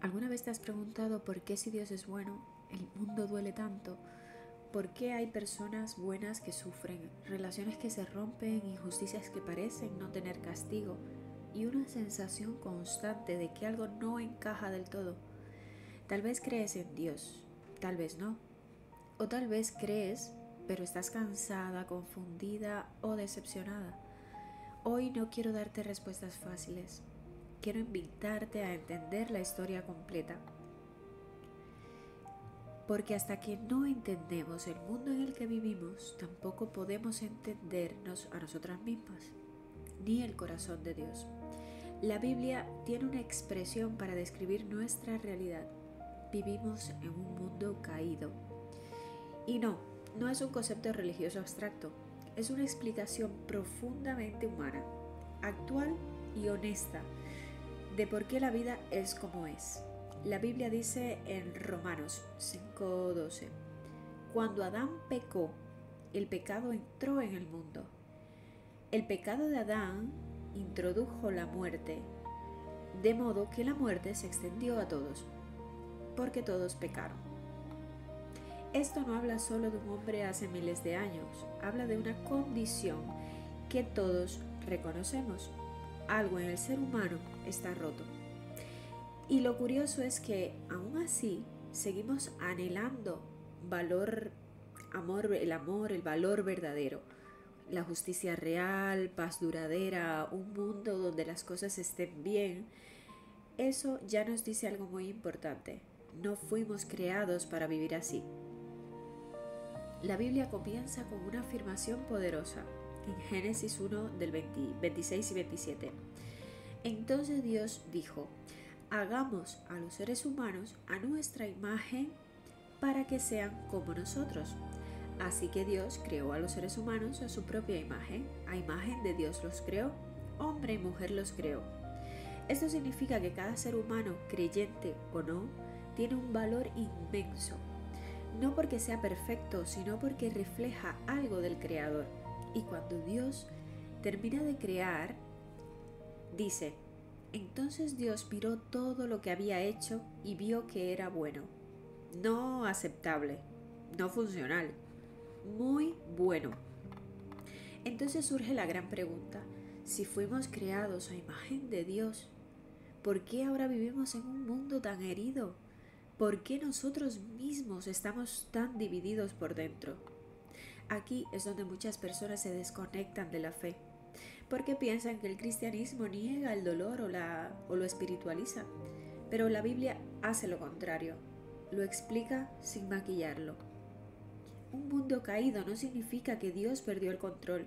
¿Alguna vez te has preguntado por qué, si Dios es bueno, el mundo duele tanto? ¿Por qué hay personas buenas que sufren, relaciones que se rompen, injusticias que parecen no tener castigo y una sensación constante de que algo no encaja del todo? Tal vez crees en Dios, tal vez no. O tal vez crees, pero estás cansada, confundida o decepcionada. Hoy no quiero darte respuestas fáciles. Quiero invitarte a entender la historia completa. Porque hasta que no entendemos el mundo en el que vivimos, tampoco podemos entendernos a nosotras mismas, ni el corazón de Dios. La Biblia tiene una expresión para describir nuestra realidad. Vivimos en un mundo caído. Y no es un concepto religioso abstracto, es una explicación profundamente humana, actual y honesta de por qué la vida es como es. La Biblia dice en Romanos 5:12, cuando Adán pecó, el pecado entró en el mundo. El pecado de Adán introdujo la muerte, de modo que la muerte se extendió a todos, porque todos pecaron. Esto no habla solo de un hombre hace miles de años, habla de una condición que todos reconocemos. Algo en el ser humano está roto. Y lo curioso es que aún así seguimos anhelando amor, el valor verdadero, la justicia real, paz duradera, un mundo donde las cosas estén bien. Eso ya nos dice algo muy importante. No fuimos creados para vivir así. La Biblia comienza con una afirmación poderosa en Génesis 1 del 26 y 27. Entonces Dios dijo, hagamos a los seres humanos a nuestra imagen para que sean como nosotros. Así que Dios creó a los seres humanos a su propia imagen. A imagen de Dios los creó, hombre y mujer los creó. Esto significa que cada ser humano, creyente o no, tiene un valor inmenso. No porque sea perfecto, sino porque refleja algo del Creador. Y cuando Dios termina de crear, dice, entonces Dios miró todo lo que había hecho y vio que era bueno, no aceptable, no funcional, muy bueno. Entonces surge la gran pregunta, si fuimos creados a imagen de Dios, ¿por qué ahora vivimos en un mundo tan herido? ¿Por qué nosotros mismos estamos tan divididos por dentro? Aquí es donde muchas personas se desconectan de la fe, porque piensan que el cristianismo niega el dolor o lo espiritualiza. Pero la Biblia hace lo contrario, lo explica sin maquillarlo. Un mundo caído no significa que Dios perdió el control,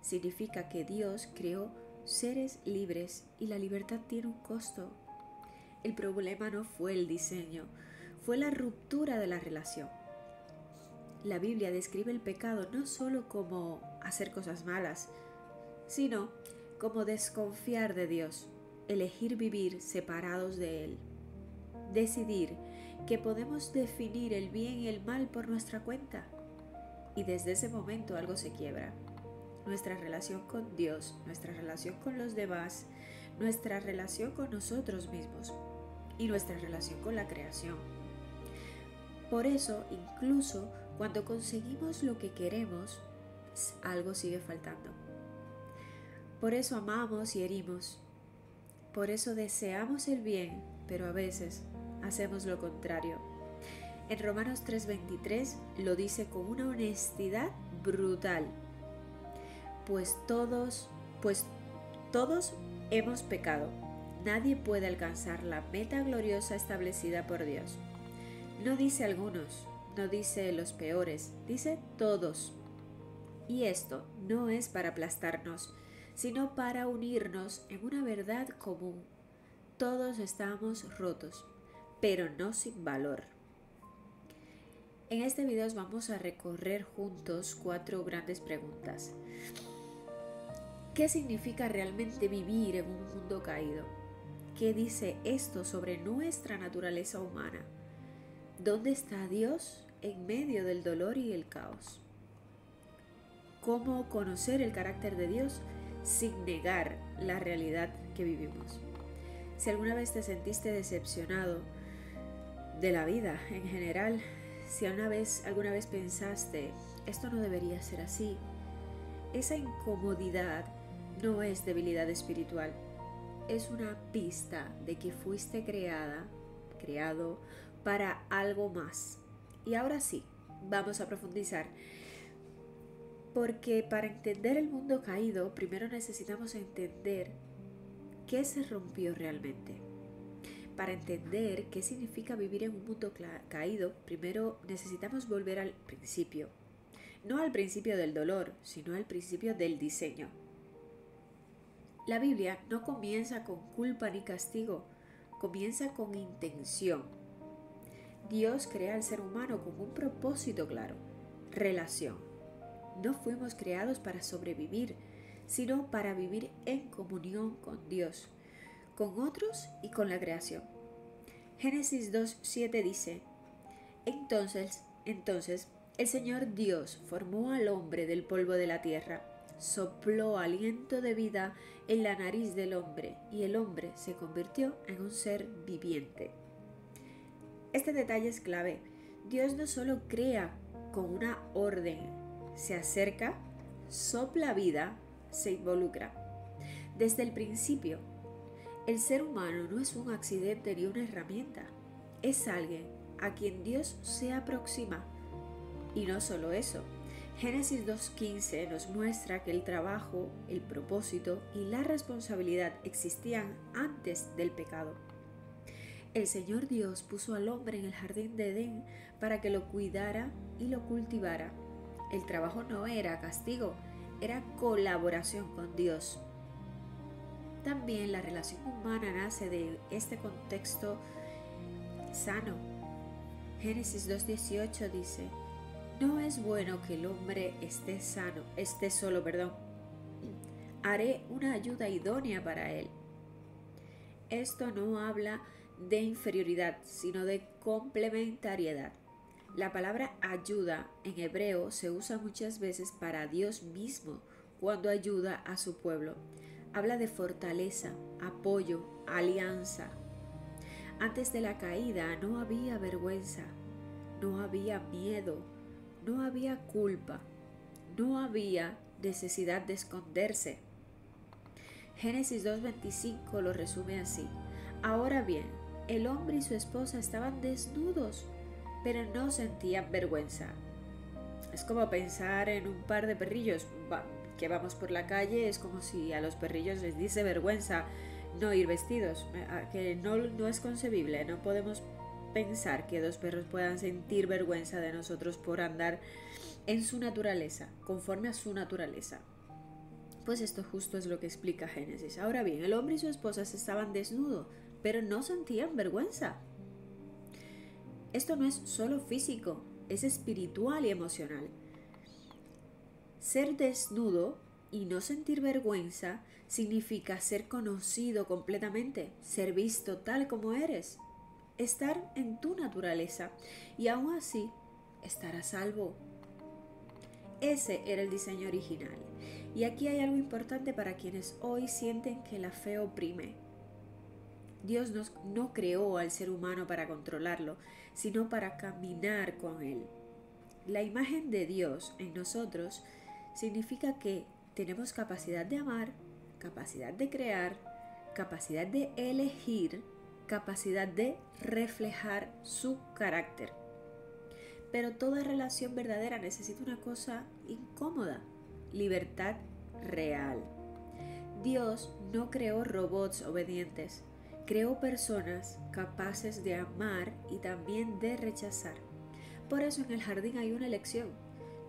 significa que Dios creó seres libres y la libertad tiene un costo. El problema no fue el diseño, fue la ruptura de la relación. La Biblia describe el pecado no solo como hacer cosas malas, sino como desconfiar de Dios, elegir vivir separados de Él, decidir que podemos definir el bien y el mal por nuestra cuenta. Y desde ese momento algo se quiebra. Nuestra relación con Dios, nuestra relación con los demás, nuestra relación con nosotros mismos y nuestra relación con la creación. Por eso, incluso cuando conseguimos lo que queremos, algo sigue faltando. Por eso amamos y herimos. Por eso deseamos el bien, pero a veces hacemos lo contrario. En Romanos 3:23 lo dice con una honestidad brutal. Pues todos hemos pecado. Nadie puede alcanzar la meta gloriosa establecida por Dios. No dice algunos, no dice los peores, dice todos. Y esto no es para aplastarnos, sino para unirnos en una verdad común. Todos estamos rotos, pero no sin valor. En este video vamos a recorrer juntos 4 grandes preguntas. ¿Qué significa realmente vivir en un mundo caído? ¿Qué dice esto sobre nuestra naturaleza humana? ¿Dónde está Dios en medio del dolor y el caos? ¿Cómo conocer el carácter de Dios sin negar la realidad que vivimos? Si alguna vez te sentiste decepcionado de la vida en general, si alguna vez pensaste, esto no debería ser así, esa incomodidad no es debilidad espiritual, es una pista de que fuiste creado para algo más. Y ahora sí, vamos a profundizar, porque para entender el mundo caído, primero necesitamos entender qué se rompió realmente. Para entender qué significa vivir en un mundo caído, primero necesitamos volver al principio. No al principio del dolor, sino al principio del diseño. La Biblia no comienza con culpa ni castigo, comienza con intención. Dios crea al ser humano con un propósito claro: relación. No fuimos creados para sobrevivir, sino para vivir en comunión con Dios, con otros y con la creación. Génesis 2:7 dice: Entonces el Señor Dios formó al hombre del polvo de la tierra, sopló aliento de vida en la nariz del hombre y el hombre se convirtió en un ser viviente. Este detalle es clave. Dios no solo crea con una orden, se acerca, sopla vida, se involucra. Desde el principio, el ser humano no es un accidente ni una herramienta, es alguien a quien Dios se aproxima. Y no solo eso, Génesis 2:15 nos muestra que el trabajo, el propósito y la responsabilidad existían antes del pecado. El Señor Dios puso al hombre en el jardín de Edén para que lo cuidara y lo cultivara. El trabajo no era castigo, era colaboración con Dios. También la relación humana nace de este contexto sano. Génesis 2:18 dice: No es bueno que el hombre esté solo. Haré una ayuda idónea para él. Esto no habla de inferioridad, sino de complementariedad. La palabra ayuda en hebreo se usa muchas veces para Dios mismo cuando ayuda a su pueblo. Habla de fortaleza, apoyo, alianza. Antes de la caída no había vergüenza, no había miedo, no había culpa, no había necesidad de esconderse. Génesis 2:25 lo resume así: Ahora bien, el hombre y su esposa estaban desnudos, pero no sentían vergüenza. Es como pensar en un par de perrillos que vamos por la calle. Es como si a los perrillos les diese vergüenza no ir vestidos, que no es concebible. No podemos pensar que dos perros puedan sentir vergüenza de nosotros por andar en su naturaleza, conforme a su naturaleza. Pues esto justo es lo que explica Génesis. Ahora bien, el hombre y su esposa estaban desnudos, pero no sentían vergüenza. Esto no es solo físico, es espiritual y emocional. Ser desnudo y no sentir vergüenza significa ser conocido completamente, ser visto tal como eres, estar en tu naturaleza y aún así estar a salvo. Ese era el diseño original. Y aquí hay algo importante para quienes hoy sienten que la fe oprime. Dios no creó al ser humano para controlarlo, sino para caminar con él. La imagen de Dios en nosotros significa que tenemos capacidad de amar, capacidad de crear, capacidad de elegir, capacidad de reflejar su carácter. Pero toda relación verdadera necesita una cosa incómoda: libertad real. Dios no creó robots obedientes, creó personas capaces de amar y también de rechazar. Por eso en el jardín hay una elección,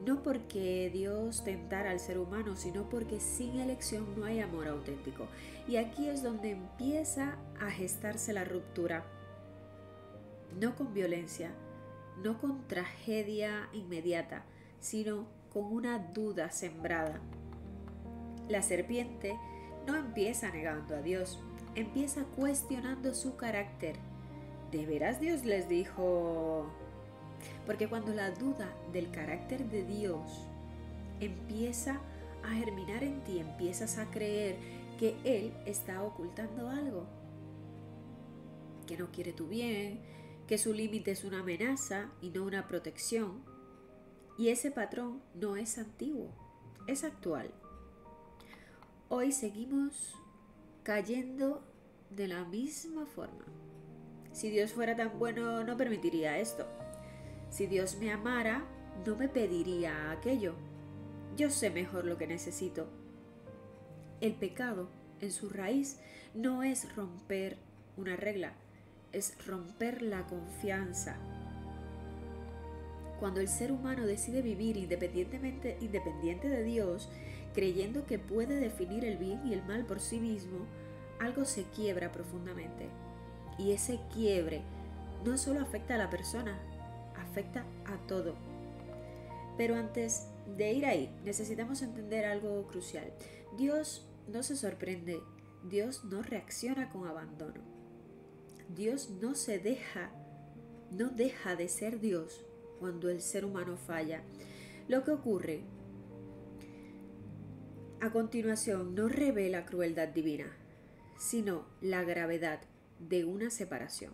no porque Dios tentara al ser humano, sino porque sin elección no hay amor auténtico. Y aquí es donde empieza a gestarse la ruptura, no con violencia, no con tragedia inmediata, sino con una duda sembrada. La serpiente no empieza negando a Dios, empieza cuestionando su carácter. ¿De veras Dios les dijo? Porque cuando la duda del carácter de Dios empieza a germinar en ti, empiezas a creer que Él está ocultando algo. que no quiere tu bien, que su límite es una amenaza y no una protección. Y ese patrón no es antiguo, es actual. Hoy seguimos cayendo de la misma forma. Si Dios fuera tan bueno, no permitiría esto. Si Dios me amara, no me pediría aquello. Yo sé mejor lo que necesito. El pecado, en su raíz, no es romper una regla, es romper la confianza. Cuando el ser humano decide vivir independiente de Dios, creyendo que puede definir el bien y el mal por sí mismo, algo se quiebra profundamente. Y ese quiebre no solo afecta a la persona, afecta a todo. Pero antes de ir ahí, necesitamos entender algo crucial. Dios no se sorprende, Dios no reacciona con abandono. Dios no deja de ser Dios cuando el ser humano falla. Lo que ocurre a continuación no revela crueldad divina, sino la gravedad de una separación.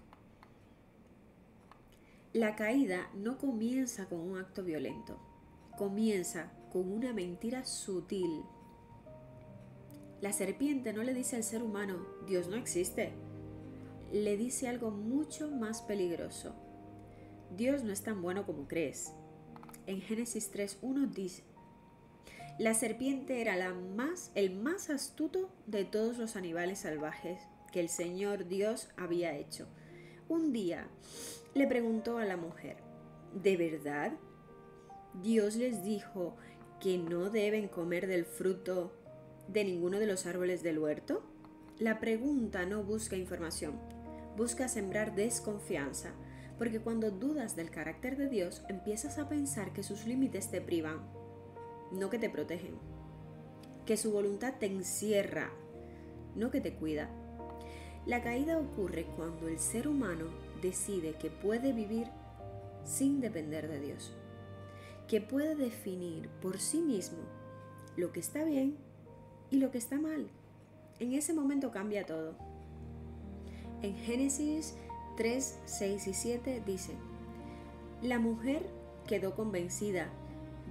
La caída no comienza con un acto violento, comienza con una mentira sutil. La serpiente no le dice al ser humano, Dios no existe. Le dice algo mucho más peligroso. Dios no es tan bueno como crees. En Génesis 3:1 dice, la serpiente era el más astuto de todos los animales salvajes que el Señor Dios había hecho. Un día le preguntó a la mujer, ¿de verdad Dios les dijo que no deben comer del fruto de ninguno de los árboles del huerto? La pregunta no busca información, busca sembrar desconfianza, porque cuando dudas del carácter de Dios, empiezas a pensar que sus límites te privan, no que te protegen, que su voluntad te encierra, no que te cuida. La caída ocurre cuando el ser humano decide que puede vivir sin depender de Dios, que puede definir por sí mismo lo que está bien y lo que está mal. En ese momento cambia todo. En Génesis 3, 6 y 7 dice, la mujer quedó convencida,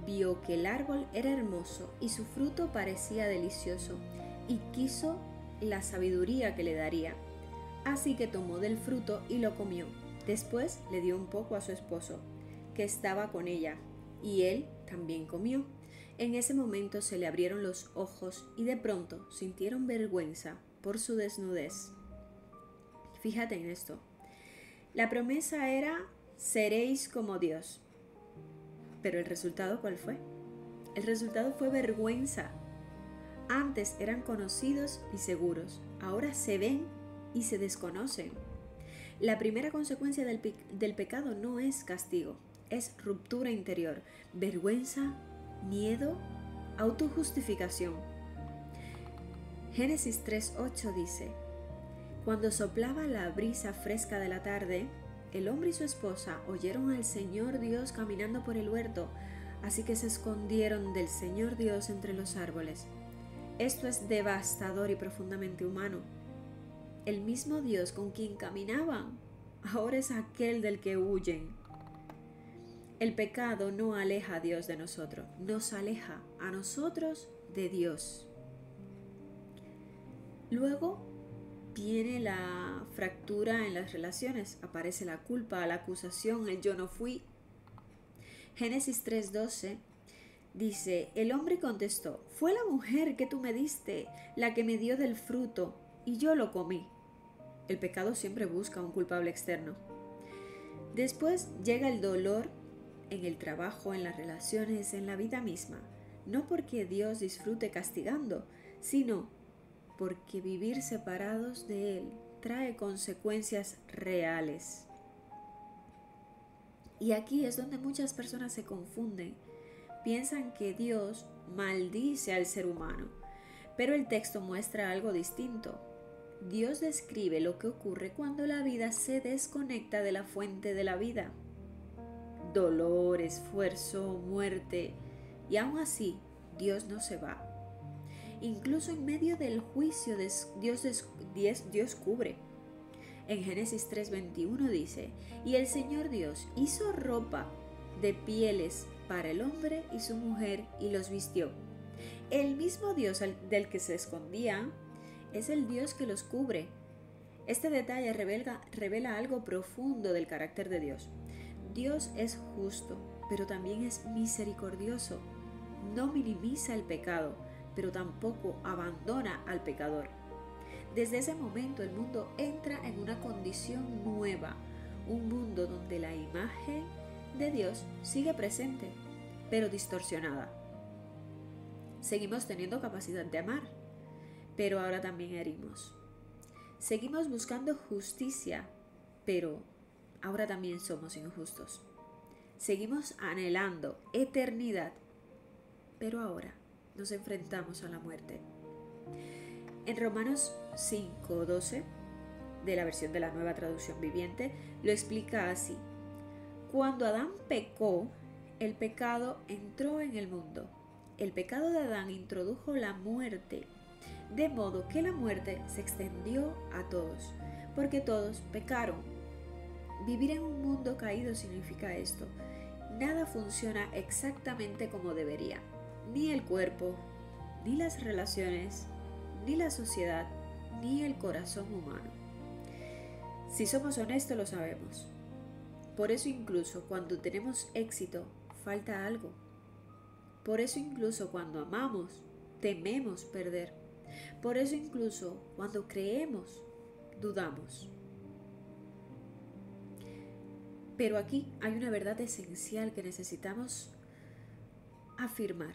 vio que el árbol era hermoso y su fruto parecía delicioso, y quiso la sabiduría que le daría. Así que tomó del fruto y lo comió. Después le dio un poco a su esposo, que estaba con ella, y él también comió. En ese momento se le abrieron los ojos y de pronto sintieron vergüenza por su desnudez. Fíjate en esto. La promesa era, seréis como Dios. Pero el resultado, ¿cuál fue? El resultado fue vergüenza. Antes eran conocidos y seguros, ahora se ven y se desconocen. La primera consecuencia del pecado no es castigo, es ruptura interior, vergüenza, miedo, autojustificación. Génesis 3:8 dice, cuando soplaba la brisa fresca de la tarde, el hombre y su esposa oyeron al Señor Dios caminando por el huerto, así que se escondieron del Señor Dios entre los árboles. Esto es devastador y profundamente humano. El mismo Dios con quien caminaban, ahora es aquel del que huyen. El pecado no aleja a Dios de nosotros, nos aleja a nosotros de Dios. Luego viene la fractura en las relaciones, aparece la culpa, la acusación, el yo no fui. Génesis 3:12 dice, el hombre contestó, fue la mujer que tú me diste, la que me dio del fruto, y yo lo comí. El pecado siempre busca un culpable externo. Después llega el dolor en el trabajo, en las relaciones, en la vida misma, no porque Dios disfrute castigando, sino porque vivir separados de Él trae consecuencias reales. Y aquí es donde muchas personas se confunden. Piensan que Dios maldice al ser humano, pero el texto muestra algo distinto. Dios describe lo que ocurre cuando la vida se desconecta de la fuente de la vida. Dolor, esfuerzo, muerte, y aún así Dios no se va. Incluso en medio del juicio Dios cubre. En Génesis 3:21 dice, y el Señor Dios hizo ropa de pieles para el hombre y su mujer y los vistió. El mismo Dios del que se escondían es el Dios que los cubre. Este detalle revela algo profundo del carácter de Dios. Dios es justo, pero también es misericordioso. No minimiza el pecado, pero tampoco abandona al pecador. Desde ese momento el mundo entra en una condición nueva, un mundo donde la imagen de Dios sigue presente, pero distorsionada. Seguimos teniendo capacidad de amar, pero ahora también herimos. Seguimos buscando justicia, pero ahora también somos injustos. Seguimos anhelando eternidad, pero ahora nos enfrentamos a la muerte. En Romanos 5:12, de la versión de la Nueva Traducción Viviente, lo explica así. Cuando Adán pecó, el pecado entró en el mundo. El pecado de Adán introdujo la muerte, de modo que la muerte se extendió a todos, porque todos pecaron. Vivir en un mundo caído significa esto. Nada funciona exactamente como debería. Ni el cuerpo, ni las relaciones, ni la sociedad, ni el corazón humano. Si somos honestos lo sabemos. Por eso incluso cuando tenemos éxito, falta algo. Por eso incluso cuando amamos, tememos perder. Por eso incluso cuando creemos, dudamos. Pero aquí hay una verdad esencial que necesitamos afirmar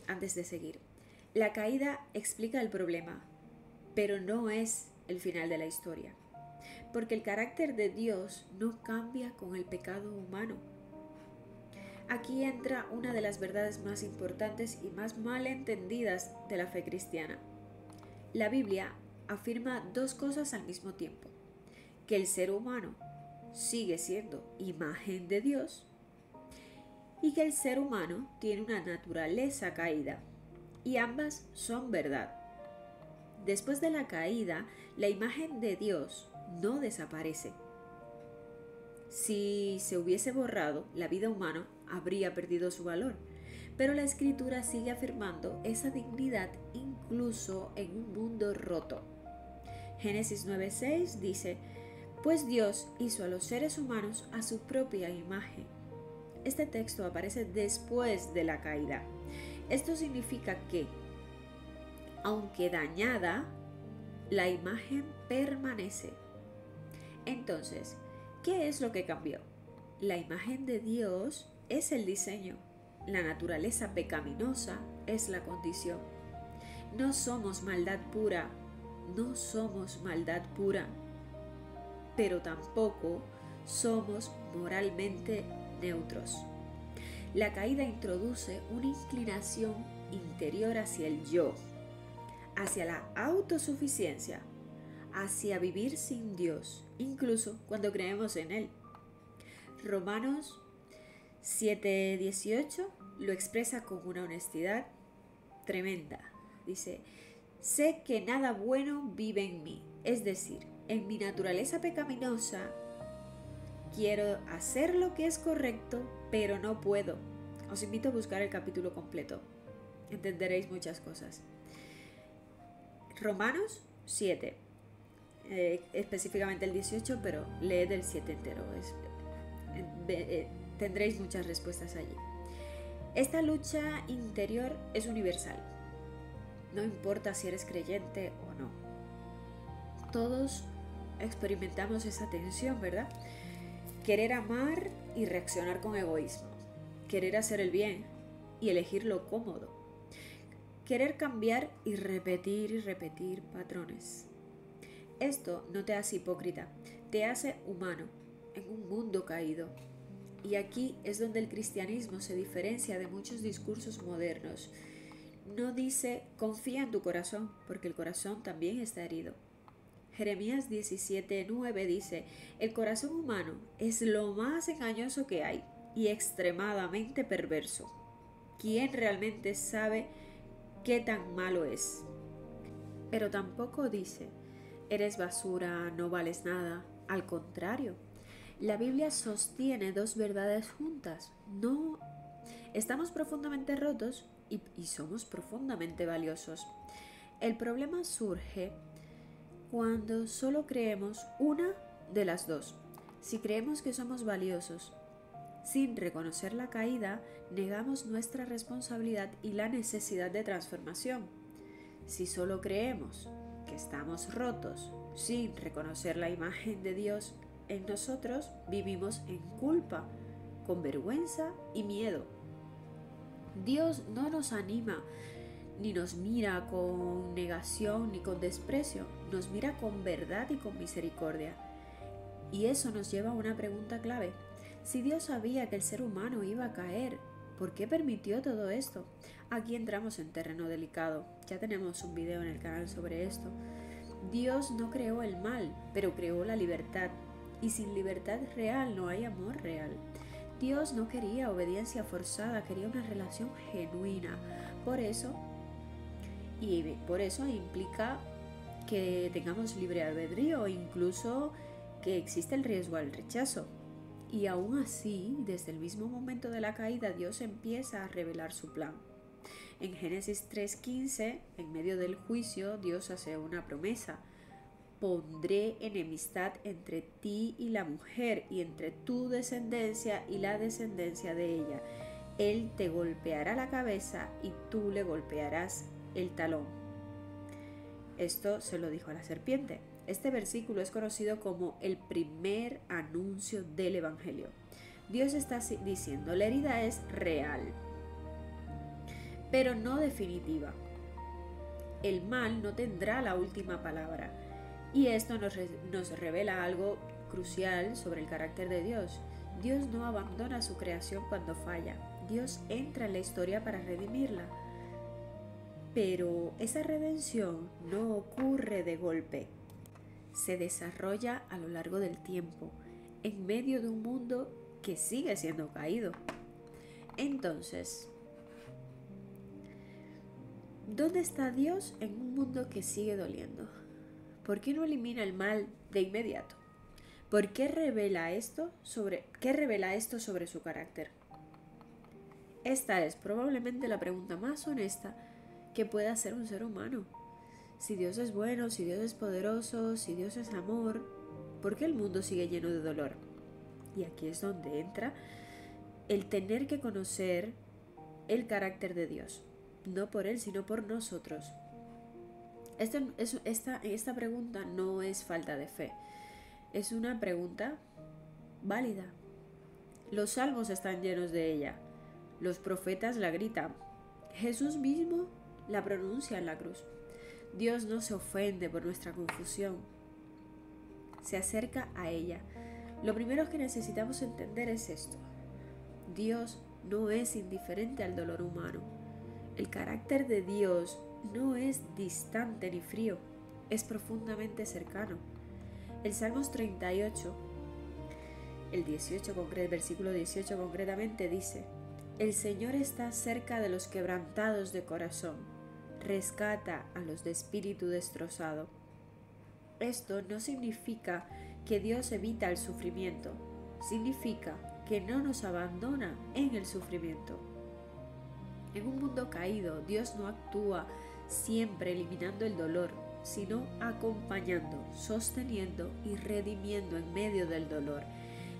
antes de seguir. La caída explica el problema, pero no es el final de la historia, porque el carácter de Dios no cambia con el pecado humano. Aquí entra una de las verdades más importantes y más mal entendidas de la fe cristiana. La Biblia afirma dos cosas al mismo tiempo: que el ser humano sigue siendo imagen de Dios y que el ser humano tiene una naturaleza caída, y ambas son verdad. Después de la caída, la imagen de Dios no desaparece. Si se hubiese borrado, la vida humana habría perdido su valor, pero la Escritura sigue afirmando esa dignidad incluso en un mundo roto. Génesis 9:6 dice, pues Dios hizo a los seres humanos a su propia imagen. Este texto aparece después de la caída. Esto significa que, aunque dañada, la imagen permanece. Entonces, ¿qué es lo que cambió? La imagen de Dios es el diseño. La naturaleza pecaminosa es la condición. No somos maldad pura, no somos maldad pura, pero tampoco somos moralmente neutros. La caída introduce una inclinación interior hacia el yo, hacia la autosuficiencia, hacia vivir sin Dios, incluso cuando creemos en Él. Romanos 7:18 lo expresa con una honestidad tremenda. Dice, sé que nada bueno vive en mí, es decir, en mi naturaleza pecaminosa. Quiero hacer lo que es correcto, pero no puedo. Os invito a buscar el capítulo completo. Entenderéis muchas cosas. Romanos 7, específicamente el 18, pero leed el 7 entero. Tendréis muchas respuestas allí. Esta lucha interior es universal. No importa si eres creyente o no. Todos experimentamos esa tensión, ¿verdad? Querer amar y reaccionar con egoísmo. Querer hacer el bien y elegir lo cómodo. Querer cambiar y repetir patrones. Esto no te hace hipócrita, te hace humano en un mundo caído. Y aquí es donde el cristianismo se diferencia de muchos discursos modernos. No dice confía en tu corazón, porque el corazón también está herido. Jeremías 17:9 dice, el corazón humano es lo más engañoso que hay y extremadamente perverso. ¿Quién realmente sabe qué tan malo es? Pero tampoco dice, eres basura, no vales nada. Al contrario, la Biblia sostiene dos verdades juntas. No, estamos profundamente rotos y somos profundamente valiosos. El problema surge cuando solo creemos una de las dos. Si creemos que somos valiosos sin reconocer la caída, negamos nuestra responsabilidad y la necesidad de transformación. Si solo creemos que estamos rotos sin reconocer la imagen de Dios en nosotros, vivimos en culpa, con vergüenza y miedo. Dios no nos anima ni nos mira con negación ni con desprecio, nos mira con verdad y con misericordia. Y eso nos lleva a una pregunta clave. Si Dios sabía que el ser humano iba a caer, ¿por qué permitió todo esto? Aquí entramos en terreno delicado. Ya tenemos un video en el canal sobre esto. Dios no creó el mal, pero creó la libertad. Y sin libertad real no hay amor real. Dios no quería obediencia forzada, quería una relación genuina. Por eso implica que tengamos libre albedrío, incluso que existe el riesgo al rechazo. Y aún así, desde el mismo momento de la caída, Dios empieza a revelar su plan. En Génesis 3:15, en medio del juicio, Dios hace una promesa. Pondré enemistad entre ti y la mujer, y entre tu descendencia y la descendencia de ella. Él te golpeará la cabeza y tú le golpearás el talón. Esto se lo dijo a la serpiente. Este versículo es conocido como el primer anuncio del Evangelio. Dios está diciendo, la herida es real, pero no definitiva. El mal no tendrá la última palabra. Y esto nos revela algo crucial sobre el carácter de Dios. Dios no abandona su creación cuando falla. Dios entra en la historia para redimirla. Pero esa redención no ocurre de golpe. Se desarrolla a lo largo del tiempo, en medio de un mundo que sigue siendo caído. Entonces, ¿dónde está Dios en un mundo que sigue doliendo? ¿Por qué no elimina el mal de inmediato? ¿Por qué revela esto sobre su carácter? Esta es probablemente la pregunta más honesta que puede hacer un ser humano. Si Dios es bueno, si Dios es poderoso, si Dios es amor, ¿por qué el mundo sigue lleno de dolor? Y aquí es donde entra el tener que conocer el carácter de Dios, no por Él, sino por nosotros. Esta pregunta no es falta de fe, es una pregunta válida. Los salmos están llenos de ella, los profetas la gritan, Jesús mismo la pronuncia en la cruz. Dios no se ofende por nuestra confusión, se acerca a ella. Lo primero que necesitamos entender es esto: Dios no es indiferente al dolor humano. El carácter de Dios no es distante ni frío, es profundamente cercano. El Salmos 38, el versículo 18 concretamente dice: El Señor está cerca de los quebrantados de corazón, rescata a los de espíritu destrozado. Esto no significa que Dios evita el sufrimiento, significa que no nos abandona en el sufrimiento. En un mundo caído, Dios no actúa siempre eliminando el dolor, sino acompañando, sosteniendo y redimiendo en medio del dolor.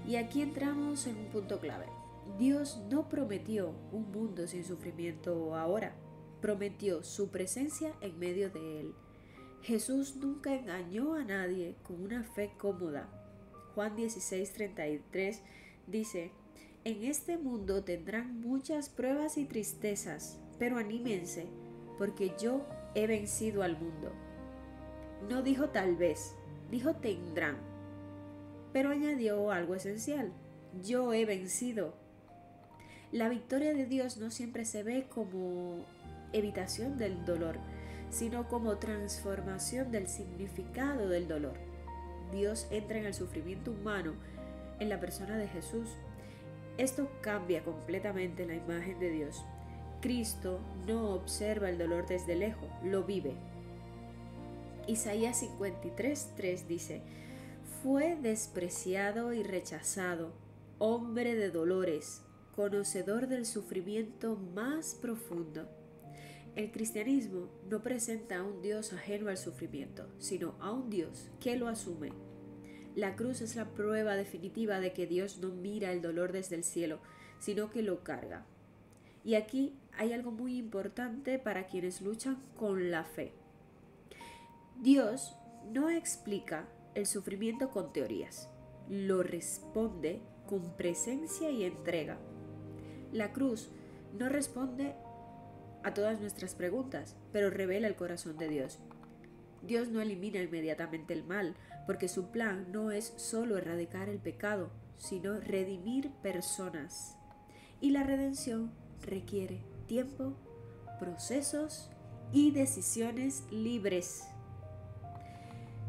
Y aquí entramos en un punto clave. Dios no prometió un mundo sin sufrimiento ahora, prometió su presencia en medio de él. Jesús nunca engañó a nadie con una fe cómoda. Juan 16:33 dice: En este mundo tendrán muchas pruebas y tristezas, pero anímense, porque yo he vencido al mundo. No dijo tal vez, dijo tendrán, pero añadió algo esencial: yo he vencido. La victoria de Dios no siempre se ve como evitación del dolor, sino como transformación del significado del dolor. Dios entra en el sufrimiento humano en la persona de Jesús. Esto cambia completamente la imagen de Dios. Cristo no observa el dolor desde lejos, lo vive. Isaías 53:3 dice: fue despreciado y rechazado, hombre de dolores, conocedor del sufrimiento más profundo. El cristianismo no presenta a un Dios ajeno al sufrimiento, sino a un Dios que lo asume. La cruz es la prueba definitiva de que Dios no mira el dolor desde el cielo, sino que lo carga. Y aquí hay algo muy importante para quienes luchan con la fe. Dios no explica el sufrimiento con teorías, lo responde con presencia y entrega. La cruz no responde a todas nuestras preguntas, pero revela el corazón de Dios. Dios no elimina inmediatamente el mal, porque su plan no es solo erradicar el pecado, sino redimir personas. Y la redención requiere tiempo, procesos y decisiones libres.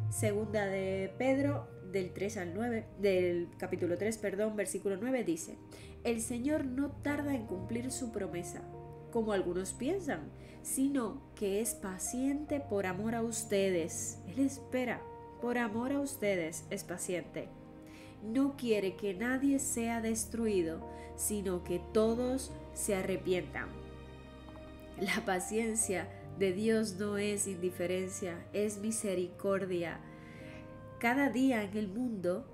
Segunda de Pedro del capítulo 3, versículo 9 dice: el Señor no tarda en cumplir su promesa, como algunos piensan, sino que es paciente por amor a ustedes. Él espera, por amor a ustedes es paciente. No quiere que nadie sea destruido, sino que todos se arrepientan. La paciencia de Dios no es indiferencia, es misericordia. Cada día que el mundo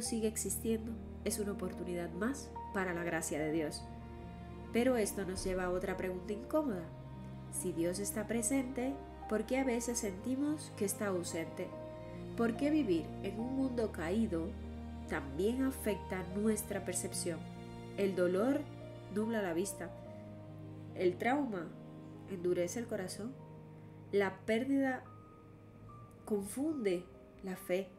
sigue existiendo es una oportunidad más para la gracia de Dios. Pero esto nos lleva a otra pregunta incómoda. Si Dios está presente, ¿por qué a veces sentimos que está ausente? ¿Por qué vivir en un mundo caído también afecta nuestra percepción? El dolor nubla la vista. El trauma endurece el corazón. La pérdida confunde la fe.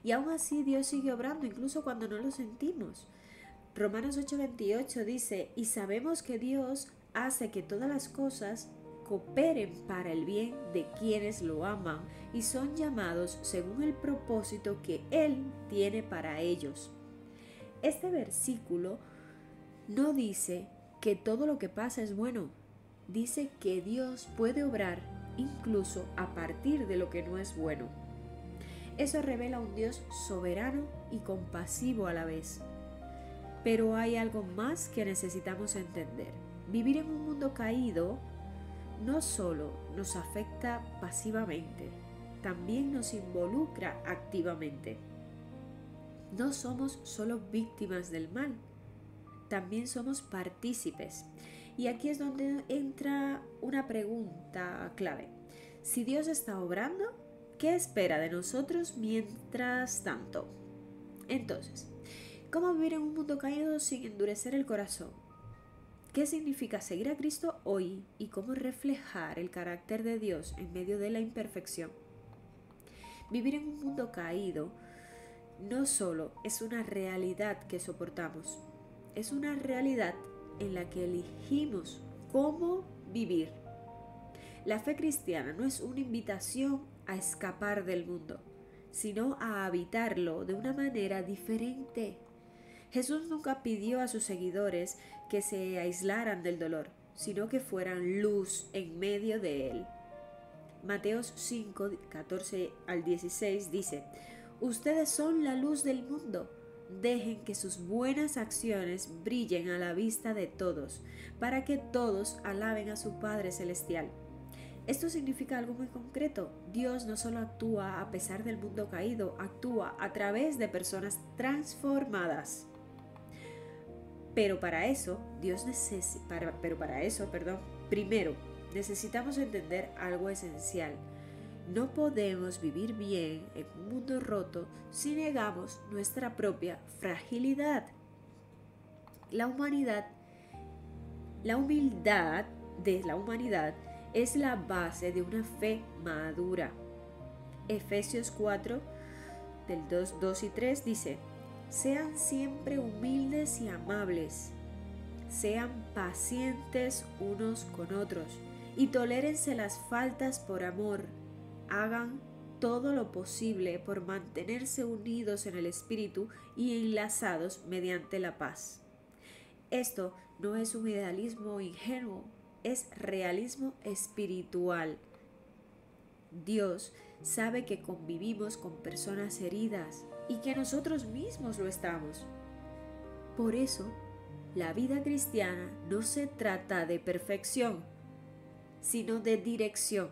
Y aún así Dios sigue obrando, incluso cuando no lo sentimos. Romanos 8:28 dice: y sabemos que Dios hace que todas las cosas cooperen para el bien de quienes lo aman y son llamados según el propósito que Él tiene para ellos. Este versículo no dice que todo lo que pasa es bueno, dice que Dios puede obrar incluso a partir de lo que no es bueno. Eso revela un Dios soberano y compasivo a la vez. Pero hay algo más que necesitamos entender. Vivir en un mundo caído no solo nos afecta pasivamente, también nos involucra activamente. No somos solo víctimas del mal, también somos partícipes. Y aquí es donde entra una pregunta clave. Si Dios está obrando, ¿qué espera de nosotros mientras tanto? Entonces, ¿cómo vivir en un mundo caído sin endurecer el corazón? ¿Qué significa seguir a Cristo hoy y cómo reflejar el carácter de Dios en medio de la imperfección? Vivir en un mundo caído no solo es una realidad que soportamos, es una realidad en la que elegimos cómo vivir. La fe cristiana no es una invitación a escapar del mundo, sino a habitarlo de una manera diferente. Jesús nunca pidió a sus seguidores que se aislaran del dolor, sino que fueran luz en medio de él. Mateos 5, 14 al 16 dice: ustedes son la luz del mundo. Dejen que sus buenas acciones brillen a la vista de todos, para que todos alaben a su Padre Celestial. Esto significa algo muy concreto. Dios no solo actúa a pesar del mundo caído, actúa a través de personas transformadas. Pero para eso, primero necesitamos entender algo esencial. No podemos vivir bien en un mundo roto si negamos nuestra propia fragilidad. La humildad de la humanidad es la base de una fe madura. Efesios 4, del 2 y 3 dice: sean siempre humildes y amables, sean pacientes unos con otros y tolérense las faltas por amor. Hagan todo lo posible por mantenerse unidos en el espíritu y enlazados mediante la paz. Esto no es un idealismo ingenuo, es realismo espiritual. Dios sabe que convivimos con personas heridas y que nosotros mismos lo estamos. Por eso, la vida cristiana no se trata de perfección, sino de dirección.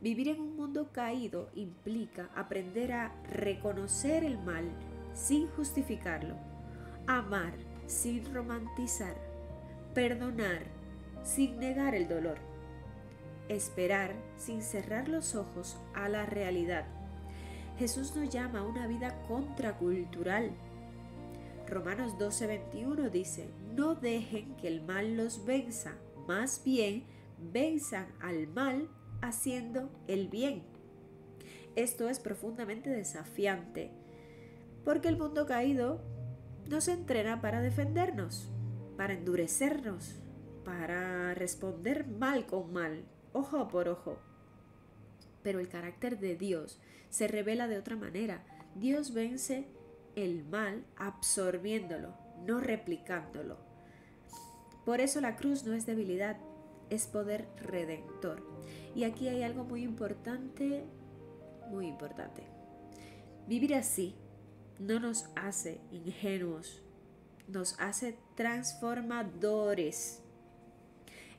Vivir en un mundo caído implica aprender a reconocer el mal sin justificarlo, amar sin romantizar, perdonar sin negar el dolor, esperar sin cerrar los ojos a la realidad. Jesús nos llama a una vida contracultural. Romanos 12:21 dice: no dejen que el mal los venza, más bien venzan al mal haciendo el bien. Esto es profundamente desafiante, porque el mundo caído nos entrena para defendernos, para endurecernos, para responder mal con mal, ojo por ojo. Pero el carácter de Dios se revela de otra manera. Dios vence el mal absorbiéndolo, no replicándolo. Por eso la cruz no es debilidad, es poder redentor. Y aquí hay algo muy importante, muy importante. Vivir así no nos hace ingenuos, nos hace transformadores.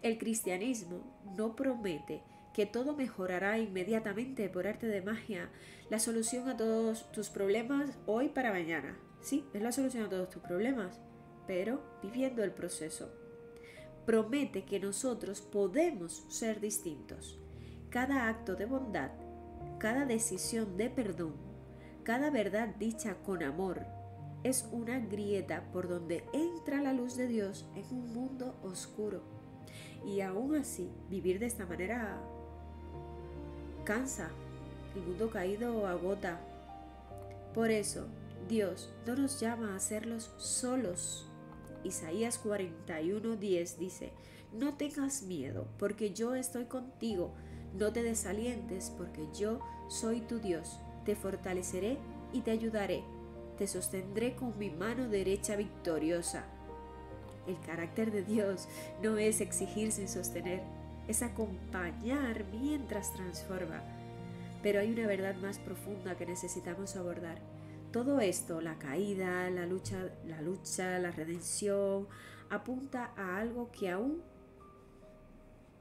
El cristianismo no promete que todo mejorará inmediatamente por arte de magia, la solución a todos tus problemas hoy para mañana. Sí, es la solución a todos tus problemas, pero viviendo el proceso. Promete que nosotros podemos ser distintos. Cada acto de bondad, cada decisión de perdón, cada verdad dicha con amor, es una grieta por donde entra la luz de Dios en un mundo oscuro. Y aún así, vivir de esta manera cansa. El mundo caído agota. Por eso, Dios no nos llama a hacerlos solos. Isaías 41:10 dice: no tengas miedo, porque yo estoy contigo. No te desalientes, porque yo soy tu Dios. Te fortaleceré y te ayudaré. Te sostendré con mi mano derecha victoriosa. El carácter de Dios no es exigir sin sostener, es acompañar mientras transforma. Pero hay una verdad más profunda que necesitamos abordar. Todo esto, la caída, la lucha, la redención, apunta a algo que aún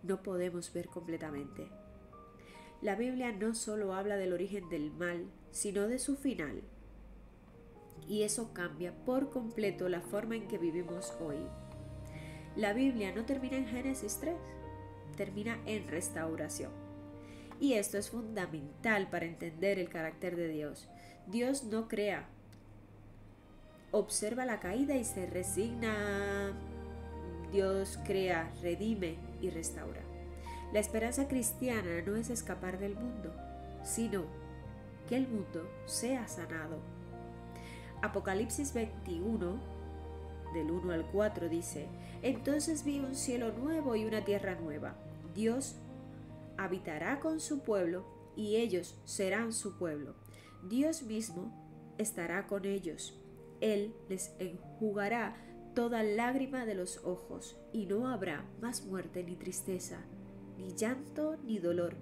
no podemos ver completamente. La Biblia no solo habla del origen del mal, sino de su final. Y eso cambia por completo la forma en que vivimos hoy. La Biblia no termina en Génesis 3, termina en restauración. Y esto es fundamental para entender el carácter de Dios. Dios no crea, observa la caída y se resigna. Dios crea, redime y restaura. La esperanza cristiana no es escapar del mundo, sino que el mundo sea sanado. Apocalipsis 21, del 1 al 4 dice: entonces vi un cielo nuevo y una tierra nueva. Dios habitará con su pueblo y ellos serán su pueblo. Dios mismo estará con ellos. Él les enjugará toda lágrima de los ojos y no habrá más muerte ni tristeza, ni llanto ni dolor.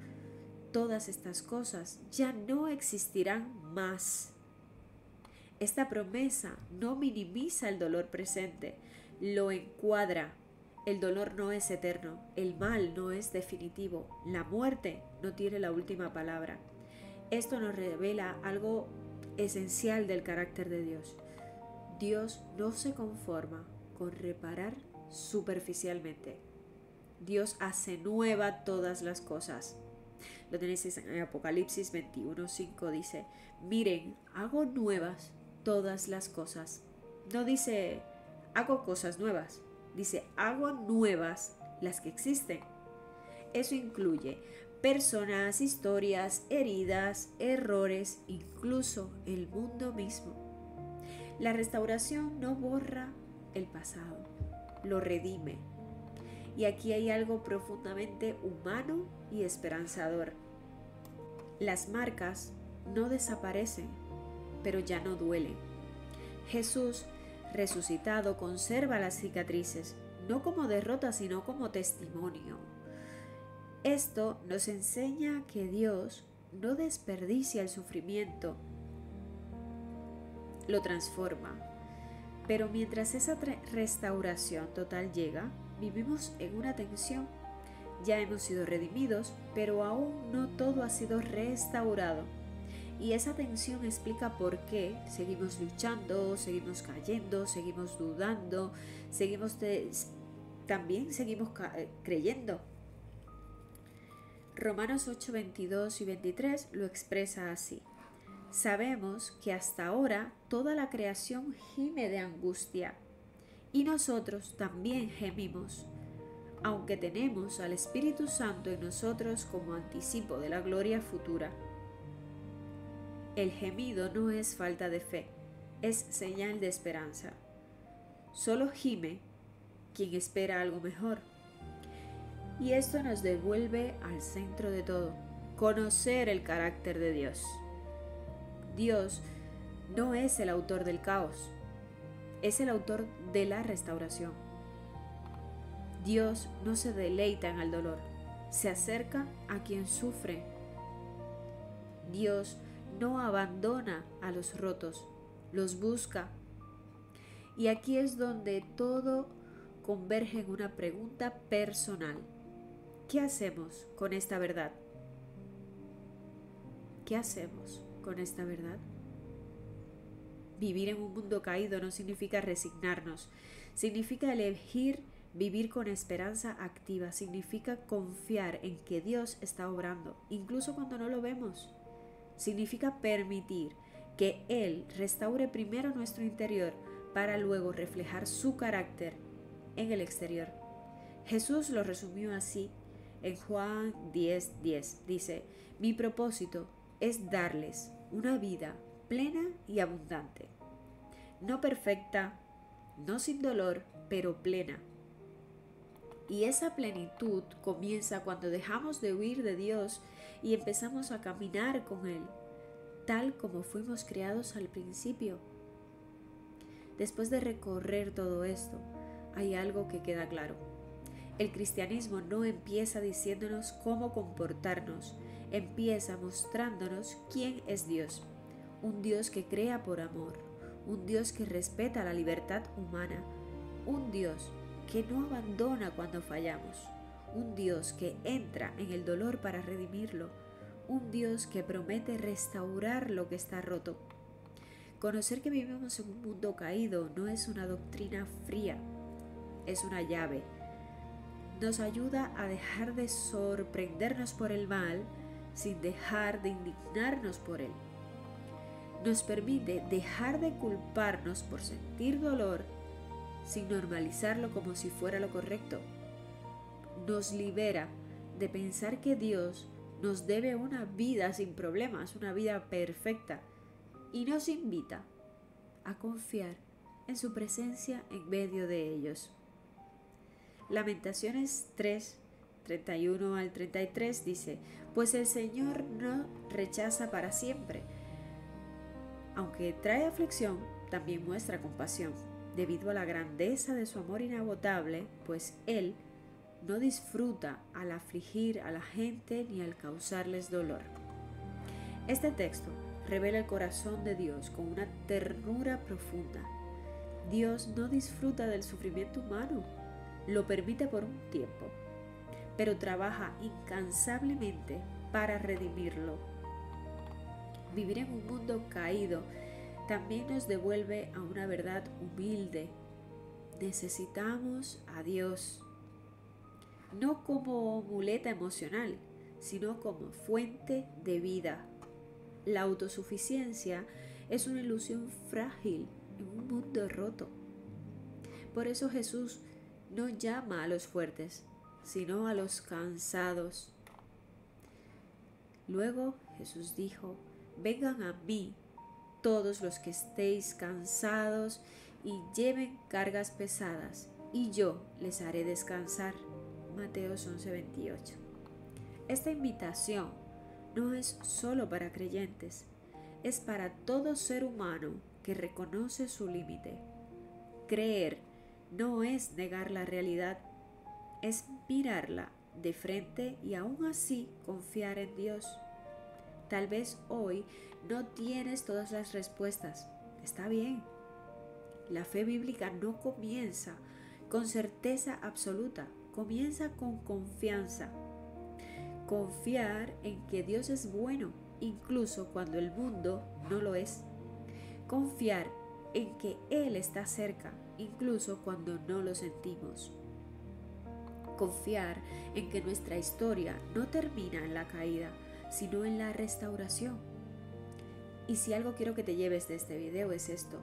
Todas estas cosas ya no existirán más. Esta promesa no minimiza el dolor presente, lo encuadra. El dolor no es eterno, el mal no es definitivo, la muerte no tiene la última palabra. Esto nos revela algo esencial del carácter de Dios. Dios no se conforma con reparar superficialmente. Dios hace nueva todas las cosas. Lo tenéis en Apocalipsis 21:5, dice: miren, hago nuevas todas las cosas. No dice hago cosas nuevas, dice hago nuevas las que existen. Eso incluye personas, historias, heridas, errores, incluso el mundo mismo. La restauración no borra el pasado, lo redime. Y aquí hay algo profundamente humano y esperanzador. Las marcas no desaparecen, pero ya no duelen. Jesús, resucitado, conserva las cicatrices, no como derrota, sino como testimonio. Esto nos enseña que Dios no desperdicia el sufrimiento, lo transforma. Pero mientras esa restauración total llega, vivimos en una tensión. Ya hemos sido redimidos, pero aún no todo ha sido restaurado. Y esa tensión explica por qué seguimos luchando, seguimos cayendo, seguimos dudando, también seguimos creyendo. Romanos 8, 22 y 23 lo expresa así. Sabemos que hasta ahora toda la creación gime de angustia, y nosotros también gemimos, aunque tenemos al Espíritu Santo en nosotros como anticipo de la gloria futura. El gemido no es falta de fe, es señal de esperanza. Solo gime quien espera algo mejor. Y esto nos devuelve al centro de todo, conocer el carácter de Dios. Dios no es el autor del caos, es el autor de la restauración. Dios no se deleita en el dolor, se acerca a quien sufre. Dios no abandona a los rotos, los busca. Y aquí es donde todo converge en una pregunta personal. ¿Qué hacemos con esta verdad? ¿Qué hacemos con esta verdad? Vivir en un mundo caído no significa resignarnos, significa elegir vivir con esperanza activa, significa confiar en que Dios está obrando, incluso cuando no lo vemos. Significa permitir que Él restaure primero nuestro interior para luego reflejar su carácter en el exterior. Jesús lo resumió así en Juan 10:10. Dice, mi propósito es darles una vida plena y abundante. No perfecta, no sin dolor, pero plena. Y esa plenitud comienza cuando dejamos de huir de Dios y empezamos a caminar con Él, tal como fuimos creados al principio. Después de recorrer todo esto, hay algo que queda claro. El cristianismo no empieza diciéndonos cómo comportarnos, empieza mostrándonos quién es Dios. Un Dios que crea por amor, un Dios que respeta la libertad humana, un Dios que no abandona cuando fallamos, un Dios que entra en el dolor para redimirlo, un Dios que promete restaurar lo que está roto. Conocer que vivimos en un mundo caído no es una doctrina fría, es una llave. Nos ayuda a dejar de sorprendernos por el mal sin dejar de indignarnos por él. Nos permite dejar de culparnos por sentir dolor sin normalizarlo como si fuera lo correcto. Nos libera de pensar que Dios nos debe una vida sin problemas, una vida perfecta, y nos invita a confiar en su presencia en medio de ellos. Lamentaciones 3, 31 al 33 dice, pues el Señor no rechaza para siempre. Aunque trae aflicción, también muestra compasión, debido a la grandeza de su amor inagotable, pues Él no disfruta al afligir a la gente ni al causarles dolor. Este texto revela el corazón de Dios con una ternura profunda. Dios no disfruta del sufrimiento humano, lo permite por un tiempo, pero trabaja incansablemente para redimirlo. Vivir en un mundo caído también nos devuelve a una verdad humilde. Necesitamos a Dios, no como muleta emocional, sino como fuente de vida. La autosuficiencia es una ilusión frágil en un mundo roto. Por eso Jesús no llama a los fuertes, sino a los cansados. Luego Jesús dijo, vengan a mí todos los que estéis cansados y lleven cargas pesadas, y yo les haré descansar. Mateos 11:28. Esta invitación no es solo para creyentes, es para todo ser humano que reconoce su límite. Creer no es negar la realidad, es mirarla de frente y aún así confiar en Dios. Tal vez hoy no tienes todas las respuestas. Está bien. La fe bíblica no comienza con certeza absoluta, comienza con confianza. Confiar en que Dios es bueno, incluso cuando el mundo no lo es. Confiar en que Él está cerca, incluso cuando no lo sentimos. Confiar en que nuestra historia no termina en la caída, sino en la restauración. Y si algo quiero que te lleves de este video es esto: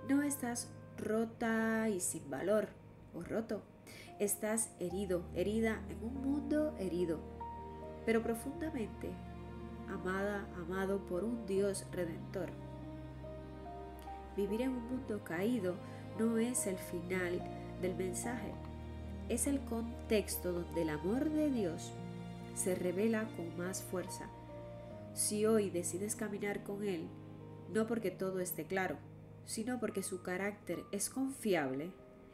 no estás rota y sin valor o roto, estás herido, herida en un mundo herido, pero profundamente amada, amado por un Dios redentor. Vivir en un mundo caído no es el final del mensaje, es el contexto donde el amor de Dios se revela con más fuerza. Si hoy decides caminar con Él, no porque todo esté claro, sino porque su carácter es confiable,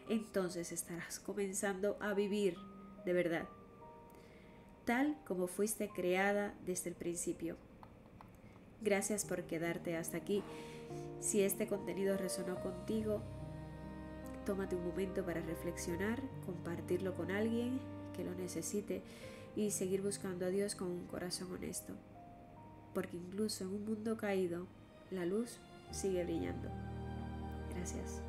entonces estarás comenzando a vivir de verdad, tal como fuiste creada desde el principio. Gracias por quedarte hasta aquí. Si este contenido resonó contigo, tómate un momento para reflexionar, compartirlo con alguien que lo necesite y seguir buscando a Dios con un corazón honesto. Porque incluso en un mundo caído, la luz sigue brillando. Gracias.